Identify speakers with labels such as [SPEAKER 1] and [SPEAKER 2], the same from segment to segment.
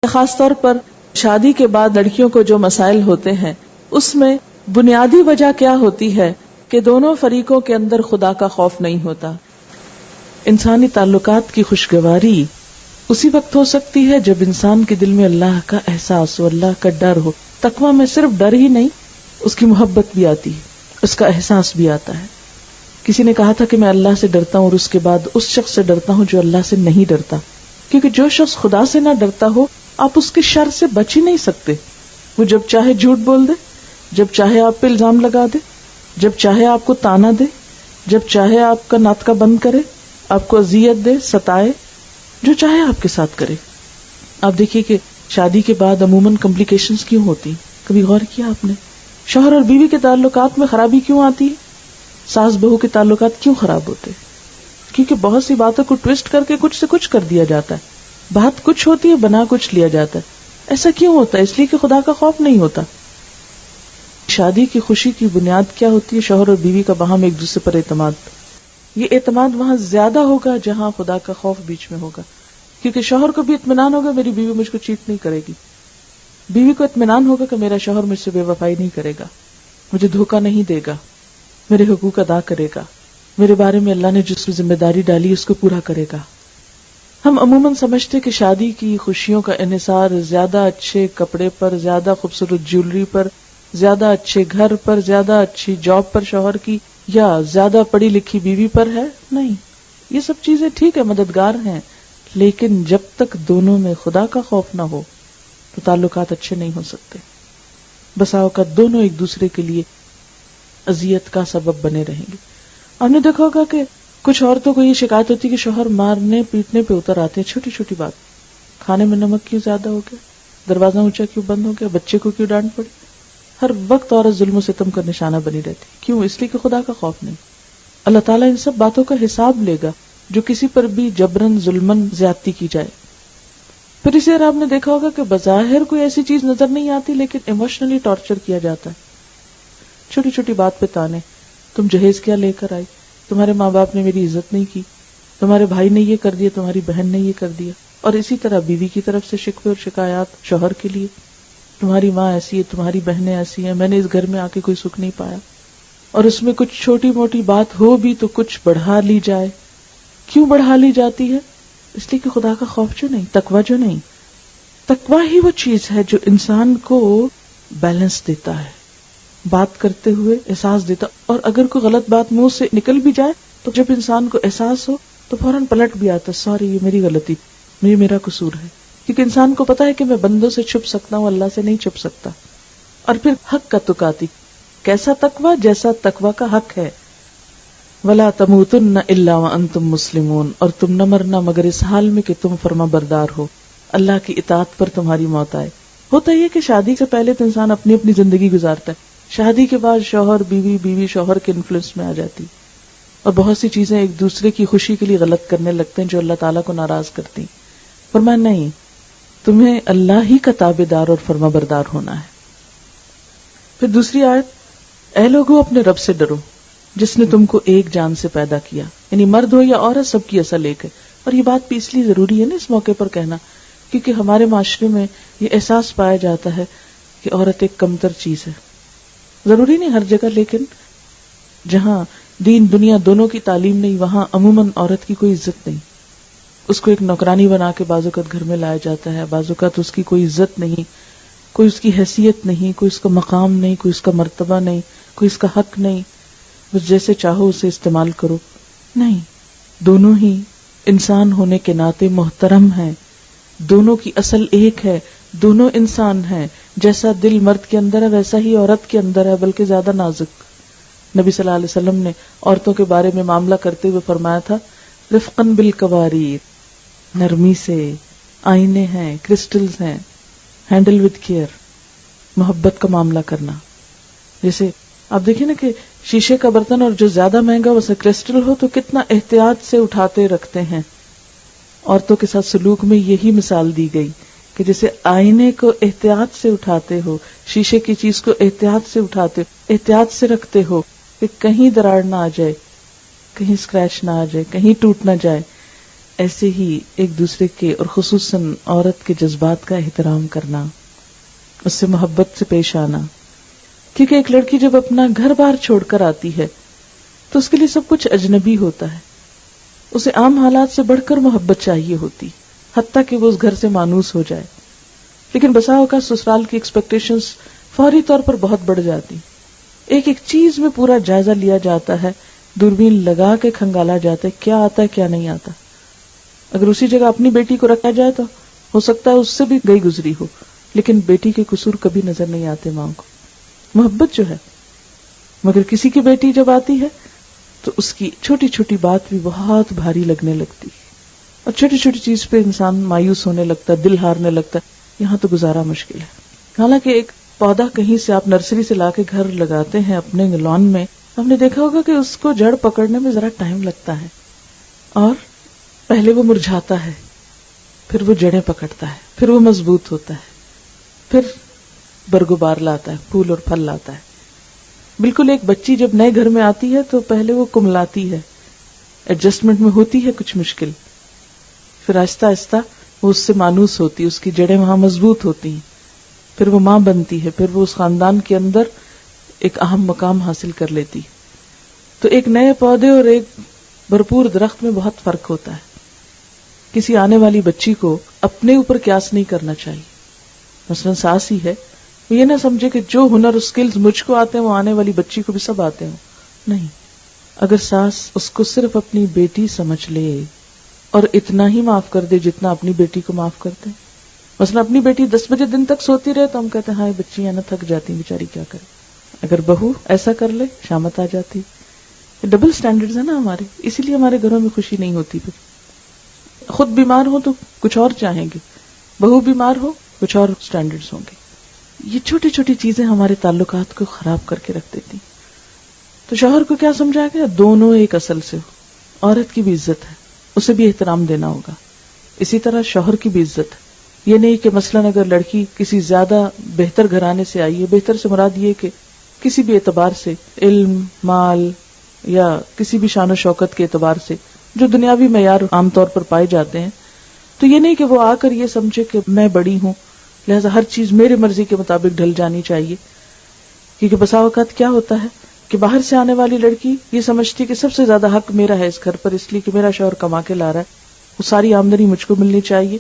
[SPEAKER 1] خاص طور پر شادی کے بعد لڑکیوں کو جو مسائل ہوتے ہیں اس میں بنیادی وجہ کیا ہوتی ہے کہ دونوں فریقوں کے اندر خدا کا خوف نہیں ہوتا. انسانی تعلقات کی خوشگواری اسی وقت ہو سکتی ہے جب انسان کے دل میں اللہ کا احساس ہو, اللہ کا ڈر ہو. تقویٰ میں صرف ڈر ہی نہیں, اس کی محبت بھی آتی ہے, اس کا احساس بھی آتا ہے. کسی نے کہا تھا کہ میں اللہ سے ڈرتا ہوں اور اس کے بعد اس شخص سے ڈرتا ہوں جو اللہ سے نہیں ڈرتا, کیونکہ جو شخص خدا سے نہ ڈرتا ہو آپ اس کے شر سے بچ ہی نہیں سکتے. وہ جب چاہے جھوٹ بول دے, جب چاہے آپ پہ الزام لگا دے, جب چاہے آپ کو تانا دے, جب چاہے آپ کا ناطقہ بند کرے, آپ کو اذیت دے, ستائے, جو چاہے آپ کے ساتھ کرے. آپ دیکھیے کہ شادی کے بعد عموماً کمپلیکیشنز کیوں ہوتی, کبھی غور کیا آپ نے؟ شوہر اور بیوی کے تعلقات میں خرابی کیوں آتی ہے؟ ساس بہو کے تعلقات کیوں خراب ہوتے؟ کیونکہ بہت سی باتوں کو ٹویسٹ کر کے کچھ سے کچھ کر دیا جاتا ہے. بات کچھ ہوتی ہے, بنا کچھ لیا جاتا ہے. ایسا کیوں ہوتا ہے؟ اس لیے کہ خدا کا خوف نہیں ہوتا. شادی کی خوشی کی بنیاد کیا ہوتی ہے؟ شوہر اور بیوی کا باہم ایک دوسرے پر اعتماد. یہ اعتماد وہاں زیادہ ہوگا جہاں خدا کا خوف بیچ میں ہوگا, کیونکہ شوہر کو بھی اطمینان ہوگا میری بیوی مجھ کو چیٹ نہیں کرے گی, بیوی کو اطمینان ہوگا کہ میرا شوہر مجھ سے بے وفائی نہیں کرے گا, مجھے دھوکہ نہیں دے گا, میرے حقوق ادا کرے گا, میرے بارے میں اللہ نے جس میں ذمہ داری ڈالی اس کو پورا کرے گا. ہم عموماً سمجھتے کہ شادی کی خوشیوں کا انحصار زیادہ اچھے کپڑے پر, زیادہ خوبصورت جیولری پر, زیادہ اچھے گھر پر, زیادہ اچھی جاب پر شوہر کی, یا زیادہ پڑھی لکھی بیوی پر ہے. نہیں, یہ سب چیزیں ٹھیک ہے, مددگار ہیں, لیکن جب تک دونوں میں خدا کا خوف نہ ہو تو تعلقات اچھے نہیں ہو سکتے. بسا اوقات دونوں ایک دوسرے کے لیے اذیت کا سبب بنے رہیں گے. آپ نے دیکھا ہوگا کہ کچھ عورتوں کو یہ شکایت ہوتی ہے کہ شوہر مارنے پیٹنے پہ اتر آتے ہیں, چھوٹی چھوٹی بات, کھانے میں نمک کیوں زیادہ ہو گیا, دروازہ اونچا کیوں بند ہو گیا, بچے کو کیوں ڈانٹ پڑی. ہر وقت عورت ظلم و ستم کا نشانہ بنی رہتی. کیوں؟ اس لیے کہ خدا کا خوف نہیں. اللہ تعالیٰ ان سب باتوں کا حساب لے گا جو کسی پر بھی جبرن ظلمن زیادتی کی جائے. پھر اسی طرح آپ نے دیکھا ہوگا کہ بظاہر کوئی ایسی چیز نظر نہیں آتی لیکن ایموشنلی ٹارچر کیا جاتا ہے. چھوٹی چھوٹی بات پہ تانے, تم جہیز کیا لے کر آئی, تمہارے ماں باپ نے میری عزت نہیں کی, تمہارے بھائی نے یہ کر دیا, تمہاری بہن نے یہ کر دیا. اور اسی طرح بیوی کی طرف سے شکوے اور شکایات شوہر کے لیے, تمہاری ماں ایسی ہے, تمہاری بہنیں ایسی ہیں, میں نے اس گھر میں آ کے کوئی سکھ نہیں پایا. اور اس میں کچھ چھوٹی موٹی بات ہو بھی تو کچھ بڑھا لی جائے. کیوں بڑھا لی جاتی ہے؟ اس لیے کہ خدا کا خوف جو نہیں, تقویٰ جو نہیں. تقویٰ ہی وہ چیز ہے جو انسان کو بیلنس دیتا ہے, بات کرتے ہوئے احساس دیتا. اور اگر کوئی غلط بات منہ سے نکل بھی جائے تو جب انسان کو احساس ہو تو فوراً پلٹ بھی آتا, سوری یہ میری غلطی, یہ میرا قصور ہے. کیونکہ انسان کو پتا ہے کہ میں بندوں سے چھپ سکتا ہوں, اللہ سے نہیں چھپ سکتا. اور پھر حق کا تقاتی, کیسا تقویٰ جیسا تقویٰ کا حق ہے. وَلَا تَمُوتُنَّ إِلَّا وَأَنْتُمْ مُسْلِمُونَ, اور تم نہ مرنا مگر اس حال میں کہ تم فرما بردار ہو, اللہ کی اطاعت پر تمہاری موت آئے. ہوتا یہ کہ شادی سے پہلے تو انسان اپنی اپنی زندگی گزارتا ہے, شادی کے بعد شوہر بیوی, بیوی شوہر کے انفلوئنس میں آ جاتی, اور بہت سی چیزیں ایک دوسرے کی خوشی کے لیے غلط کرنے لگتے ہیں جو اللہ تعالیٰ کو ناراض کرتی. فرمایا نہیں, تمہیں اللہ ہی کا تابع دار اور فرما بردار ہونا ہے. پھر دوسری آیت, اے لوگو اپنے رب سے ڈرو جس نے تم کو ایک جان سے پیدا کیا, یعنی مرد ہو یا عورت سب کی اصل ایک ہے. اور یہ بات بھی اس لیے ضروری ہے نا اس موقع پر کہنا, کیونکہ ہمارے معاشرے میں یہ احساس پایا جاتا ہے کہ عورت ایک کمتر چیز ہے. ضروری نہیں ہر جگہ, لیکن جہاں دین دنیا دونوں کی تعلیم نہیں وہاں عموماً عورت کی کوئی عزت نہیں. اس کو ایک نوکرانی بنا کے بعض اوقات گھر میں لایا جاتا ہے, بعض اوقات اس کی کوئی عزت نہیں, کوئی اس کی حیثیت نہیں, کوئی اس کا مقام نہیں, کوئی اس کا مرتبہ نہیں, کوئی اس کا حق نہیں, بس جیسے چاہو اسے استعمال کرو. نہیں, دونوں ہی انسان ہونے کے ناطے محترم ہیں, دونوں کی اصل ایک ہے, دونوں انسان ہیں. جیسا دل مرد کے اندر ہے ویسا ہی عورت کے اندر ہے, بلکہ زیادہ نازک. نبی صلی اللہ علیہ وسلم نے عورتوں کے بارے میں معاملہ کرتے ہوئے فرمایا تھا, رفقاً بالقواریر, نرمی سے, آئینے ہیں, کرسٹلز ہیں, ہینڈل وتھ کیئر, محبت کا معاملہ کرنا. جیسے آپ دیکھیں نا کہ شیشے کا برتن اور جو زیادہ مہنگا ویسے کرسٹل ہو تو کتنا احتیاط سے اٹھاتے رکھتے ہیں. عورتوں کے ساتھ سلوک میں یہی مثال دی گئی کہ جیسے آئینے کو احتیاط سے اٹھاتے ہو, شیشے کی چیز کو احتیاط سے اٹھاتے ہو, احتیاط سے رکھتے ہو کہ کہیں دراڑ نہ آ جائے, کہیں اسکریچ نہ آ جائے, کہیں ٹوٹ نہ جائے. ایسے ہی ایک دوسرے کے اور خصوصاً عورت کے جذبات کا احترام کرنا، اس سے محبت سے پیش آنا، کیونکہ ایک لڑکی جب اپنا گھر بار چھوڑ کر آتی ہے تو اس کے لیے سب کچھ اجنبی ہوتا ہے، اسے عام حالات سے بڑھ کر محبت چاہیے ہوتی، حتیٰ کہ وہ اس گھر سے مانوس ہو جائے، لیکن بسا اوقات سسرال کی ایکسپیکٹیشنز فوری طور پر بہت بڑھ جاتی، ایک ایک چیز میں پورا جائزہ لیا جاتا ہے، دوربین لگا کے کھنگالا جاتا ہے کیا آتا ہے کیا نہیں آتا۔ اگر اسی جگہ اپنی بیٹی کو رکھا جائے تو ہو سکتا ہے اس سے بھی گئی گزری ہو، لیکن بیٹی کے قصور کبھی نظر نہیں آتے ماں کو، محبت جو ہے۔ مگر کسی کی بیٹی جب آتی ہے تو اس کی چھوٹی چھوٹی بات بھی بہت بھاری لگنے لگتی ہے، اور چھوٹی چھوٹی چیز پہ انسان مایوس ہونے لگتا ہے، دل ہارنے لگتا ہے، یہاں تو گزارا مشکل ہے۔ حالانکہ ایک پودا کہیں سے آپ نرسری سے لا کے گھر لگاتے ہیں اپنے لان میں، ہم نے دیکھا ہوگا کہ اس کو جڑ پکڑنے میں ذرا ٹائم لگتا ہے، اور پہلے وہ مرجھاتا ہے، پھر وہ جڑیں پکڑتا ہے، پھر وہ مضبوط ہوتا ہے، پھر برگبار لاتا ہے، پھول اور پھل لاتا ہے۔ بالکل ایک بچی جب نئے گھر میں آتی ہے تو پہلے وہ کملاتی ہے، ایڈجسٹمنٹ میں ہوتی ہے کچھ مشکل، پھر آہستہ آہستہ وہ اس سے مانوس ہوتی ہے، اس کی جڑیں وہاں مضبوط ہوتی ہیں، پھر وہ ماں بنتی ہے، پھر وہ اس خاندان کے اندر ایک اہم مقام حاصل کر لیتی۔ تو ایک نئے پودے اور ایک بھرپور درخت میں بہت فرق ہوتا ہے۔ کسی آنے والی بچی کو اپنے اوپر قیاس نہیں کرنا چاہیے۔ مثلا ساس ہی ہے، وہ یہ نہ سمجھے کہ جو ہنر سکلز مجھ کو آتے ہیں وہ آنے والی بچی کو بھی سب آتے ہیں، نہیں۔ اگر ساس اس کو صرف اپنی بیٹی سمجھ لے اور اتنا ہی معاف کر دے جتنا اپنی بیٹی کو معاف کرتے ہیں، مثلا اپنی بیٹی 10 بجے دن تک سوتی رہے تو ہم کہتے ہیں ہاں بچی ہے نا، تھک جاتی بیچاری، کیا کرے۔ اگر بہو ایسا کر لے شامت آ جاتی۔ ڈبل سٹینڈرڈز ہیں نا ہمارے، اسی لیے ہمارے گھروں میں خوشی نہیں ہوتی۔ پھر خود بیمار ہو تو کچھ اور چاہیں گے، بہو بیمار ہو کچھ اور سٹینڈرڈز ہوں گے۔ یہ چھوٹی چھوٹی چیزیں ہمارے تعلقات کو خراب کر کے رکھ دیتی۔ تو شوہر کو کیا سمجھایا گیا؟ دونوں ایک اصل سے ہو، عورت کی بھی عزت ہے، اسے بھی احترام دینا ہوگا، اسی طرح شوہر کی بھی عزت ہے۔ یہ نہیں کہ مثلاً اگر لڑکی کسی زیادہ بہتر گھرانے سے آئی ہے، بہتر سے مراد یہ کہ کسی بھی اعتبار سے، علم، مال یا کسی بھی شان و شوکت کے اعتبار سے جو دنیاوی معیار عام طور پر پائے جاتے ہیں، تو یہ نہیں کہ وہ آ کر یہ سمجھے کہ میں بڑی ہوں لہذا ہر چیز میرے مرضی کے مطابق ڈھل جانی چاہیے۔ کیونکہ بسا اوقات کیا ہوتا ہے کہ باہر سے آنے والی لڑکی یہ سمجھتی کہ سب سے زیادہ حق میرا ہے اس گھر پر، اس لیے کہ میرا شوہر کما کے لا رہا ہے، وہ ساری آمدنی مجھ کو ملنی چاہیے،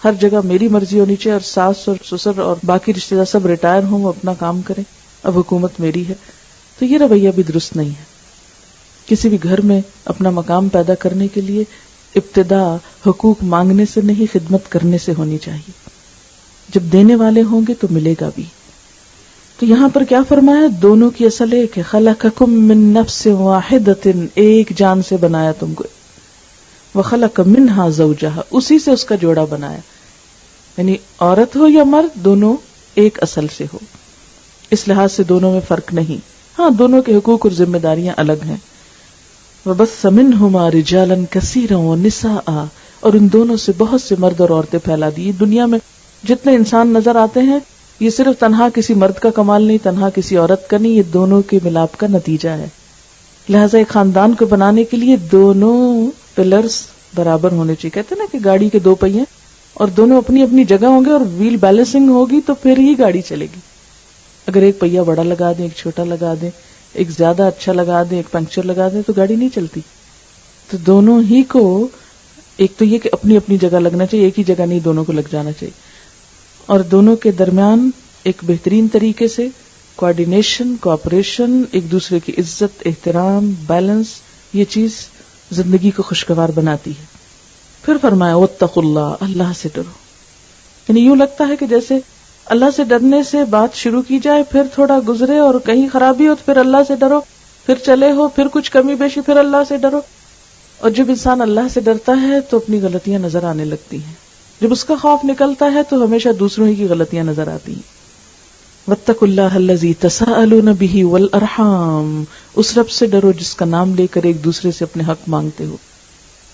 [SPEAKER 1] ہر جگہ میری مرضی ہونی چاہیے، اور ساس اور سسر اور باقی رشتے دار سب ریٹائر ہوں، وہ اپنا کام کریں، اب حکومت میری ہے۔ تو یہ رویہ بھی درست نہیں ہے۔ کسی بھی گھر میں اپنا مقام پیدا کرنے کے لیے ابتدا حقوق مانگنے سے نہیں، خدمت کرنے سے ہونی چاہیے۔ جب دینے والے ہوں گے تو ملے گا بھی۔ تو یہاں پر کیا فرمایا؟ دونوں کی اصل ایک ہے، خلقکم من نفس واحدۃ، ایک جان سے بنایا تم کو، وخلق منہا زوجہا، اسی سے اس کا جوڑا بنایا، یعنی عورت ہو یا مرد دونوں ایک اصل سے ہو، اس لحاظ سے دونوں میں فرق نہیں۔ ہاں دونوں کے حقوق اور ذمہ داریاں الگ ہیں۔ وَبَثَّ مِنْهُمَا رِجَالًا كَثِيرًا وَنِسَاءً، اور ان دونوں سے بہت سے مرد اور عورتیں پھیلا دی۔ دنیا میں جتنے انسان نظر آتے ہیں یہ صرف تنہا کسی مرد کا کمال نہیں، تنہا کسی عورت کا نہیں، یہ دونوں کے ملاپ کا نتیجہ ہے۔ لہٰذا ایک خاندان کو بنانے کے لیے دونوں پلرز برابر ہونے چاہیے۔ کہتے ہیں نا کہ گاڑی کے دو پہیے اور دونوں اپنی اپنی جگہ ہوں گے اور ویل بیلنسنگ ہوگی تو پھر ہی گاڑی چلے گی۔ اگر ایک پہیہ بڑا لگا دیں، ایک چھوٹا لگا دیں، ایک زیادہ اچھا لگا دیں، ایک پنکچر لگا دیں تو گاڑی نہیں چلتی۔ تو دونوں ہی کو ایک تو یہ کہ اپنی اپنی جگہ لگنا چاہیے، ایک ہی جگہ نہیں، دونوں کو لگ جانا چاہیے، اور دونوں کے درمیان ایک بہترین طریقے سے کوآرڈینیشن، کوآپریشن، ایک دوسرے کی عزت، احترام، بیلنس، یہ چیز زندگی کو خوشگوار بناتی ہے۔ پھر فرمایا واتقوا اللہ، اللہ سے ڈرو۔ یعنی یوں لگتا ہے کہ جیسے اللہ سے ڈرنے سے بات شروع کی جائے، پھر تھوڑا گزرے اور کہیں خرابی ہو تو پھر اللہ سے ڈرو، پھر چلے ہو، پھر کچھ کمی بیشی، پھر اللہ سے ڈرو۔ اور جب انسان اللہ سے ڈرتا ہے تو اپنی غلطیاں نظر آنے لگتی ہیں، جب اس کا خوف نکلتا ہے تو ہمیشہ دوسروں ہی کی غلطیاں نظر آتی ہیں۔ واتقوا اللہ الذی تساءلون بہ والارحام، اس رب سے ڈرو جس کا نام لے کر ایک دوسرے سے اپنے حق مانگتے ہو،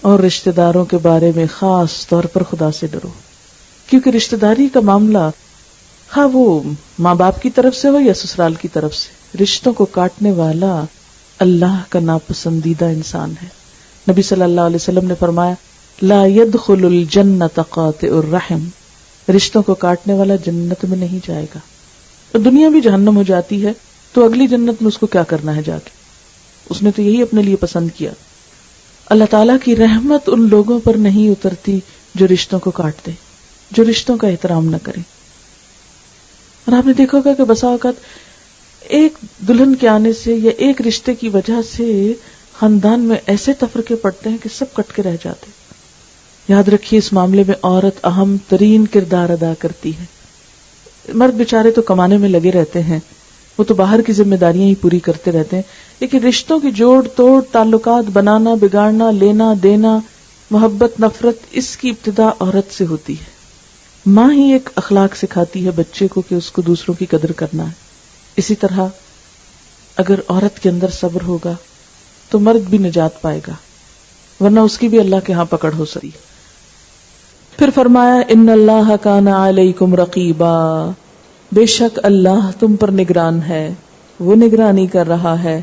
[SPEAKER 1] اور رشتہ داروں کے بارے میں خاص طور پر خدا سے ڈرو، کیونکہ رشتہ داری کا معاملہ ہاں وہ ماں باپ کی طرف سے ہو یا سسرال کی طرف سے، رشتوں کو کاٹنے والا اللہ کا ناپسندیدہ انسان ہے۔ نبی صلی اللہ علیہ وسلم نے فرمایا لا يدخل الجنت قاطع الرحم، رشتوں کو کاٹنے والا جنت میں نہیں جائے گا. تو دنیا بھی جہنم ہو جاتی ہے تو اگلی جنت میں اس کو کیا کرنا ہے جا کے؟ اس نے تو یہی اپنے لیے پسند کیا. اللہ تعالیٰ کی رحمت ان لوگوں پر نہیں اترتی جو رشتوں کو کاٹ دیں، جو رشتوں کا احترام نہ کریں. اور آپ نے دیکھا ہوگا کہ بسا اوقات ایک دلہن کے آنے سے یا ایک رشتے کی وجہ سے خاندان میں ایسے تفرقے پڑتے ہیں کہ سب کٹ کے رہ جاتے. یاد رکھیے اس معاملے میں عورت اہم ترین کردار ادا کرتی ہے. مرد بیچارے تو کمانے میں لگے رہتے ہیں، وہ تو باہر کی ذمہ داریاں ہی پوری کرتے رہتے ہیں، لیکن رشتوں کی جوڑ توڑ، تعلقات بنانا، بگاڑنا، لینا دینا، محبت نفرت، اس کی ابتدا عورت سے ہوتی ہے. ماں ہی ایک اخلاق سکھاتی ہے بچے کو کہ اس کو دوسروں کی قدر کرنا ہے. اسی طرح اگر عورت کے اندر صبر ہوگا تو مرد بھی نجات پائے گا، ورنہ اس کی بھی اللہ کے ہاں پکڑ ہو سکتی. پھر فرمایا ان اللہ کان علیکم رقیبا، بے شک اللہ تم پر نگران ہے، وہ نگرانی کر رہا ہے.